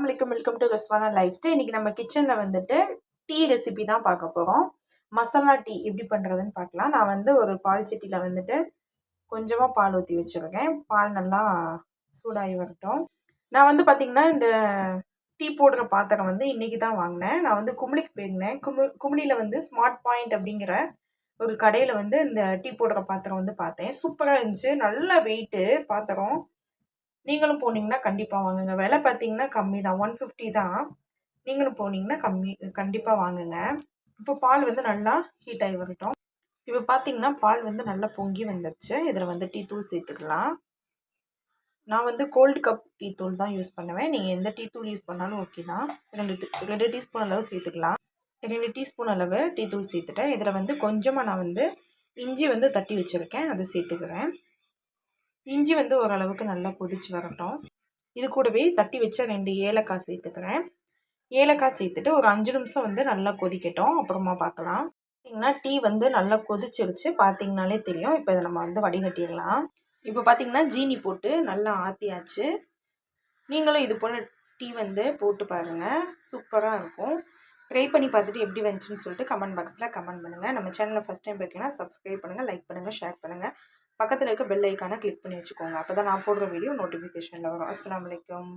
Welcome to Rizwana lifestyle. இன்றைக்கி நம்ம கிச்சனில் வந்துட்டு டீ ரெசிபி தான் பார்க்க போகிறோம். மசாலா டீ எப்படி பண்ணுறதுன்னு பார்க்கலாம். நான் வந்து ஒரு பால் சட்டியில் வந்துட்டு கொஞ்சமாக பால் ஊற்றி வச்சுருக்கேன். பால் நல்லா சூடாகி வரட்டும். நான் வந்து பார்த்திங்கன்னா இந்த டீ போடுற பாத்திரம் வந்து இன்றைக்கி தான் வாங்கினேன். நான் வந்து குமிளிக்கு போயிருந்தேன். குமிளியில் வந்து ஸ்மார்ட் பாயிண்ட் அப்படிங்கிற ஒரு கடையில் வந்து இந்த டீ போடுற பாத்திரம் வந்து பார்த்தேன். சூப்பராக இருந்துச்சு. நல்ல வெயிட்டு பாத்திரம். நீங்களும் போனீங்கன்னா கண்டிப்பாக வாங்குங்க. விலை பார்த்தீங்கன்னா கம்மி தான், 150 தான். நீங்களும் போனீங்கன்னா கண்டிப்பாக வாங்குங்க. இப்போ பால் வந்து நல்லா ஹீட் ஆகி வரட்டும். இப்போ பார்த்தீங்கன்னா பால் வந்து நல்லா பொங்கி வந்துடுச்சு. இதில் வந்து டீ தூள் சேர்த்துக்கலாம். நான் வந்து கோல்டு கப் டீ தூள் தான் யூஸ் பண்ணுவேன். நீங்கள் எந்த டீ தூள் யூஸ் பண்ணாலும் ஓகே தான். 2 டீஸ்பூன் அளவு சேர்த்துக்கலாம். 2 டீஸ்பூன் அளவு டீ தூள் சேர்த்துட்டேன். இதில் வந்து கொஞ்சமாக நான் வந்து இஞ்சி வந்து தட்டி வச்சுருக்கேன், அதை சேர்த்துக்கிறேன். இஞ்சி வந்து ஓரளவுக்கு நல்லா கொதிச்சு வரட்டும். இது கூடவே தட்டி வச்ச 2 ஏலக்காய் சேர்த்துக்கிறேன். ஏலக்காய் சேர்த்துட்டு ஒரு 5 நிமிஷம் வந்து நல்லா கொதிக்கட்டும், அப்புறமா பார்க்கலாம். பார்த்திங்கன்னா டீ வந்து நல்லா கொதிச்சிருச்சு, பார்த்திங்கனாலே தெரியும். இப்போ இதை நம்ம வந்து வடிகட்டிடலாம். இப்போ பார்த்திங்கன்னா ஜீனி போட்டு நல்லா ஆற்றியாச்சு. நீங்களும் இது போல் டீ வந்து போட்டு பாருங்கள், சூப்பராக இருக்கும். ட்ரை பண்ணி பார்த்துட்டு எப்படி வந்துச்சுன்னு சொல்லிட்டு கமெண்ட் பாக்ஸில் கமெண்ட் பண்ணுங்கள். நம்ம சேனலில் ஃபஸ்ட் டைம் பார்த்தீங்கன்னா சப்ஸ்கிரைப் பண்ணுங்கள், லைக் பண்ணுங்கள், ஷேர் பண்ணுங்கள். பக்கத்தில் இருக்க பெல் ஐக்கானை கிளிக் பண்ணி வச்சுக்கோங்க. அப்போ தான் நான் போடுற வீடியோ நோட்டிஃபிகேஷனில் வரும். அஸ்ஸலாமு அலைக்கும்.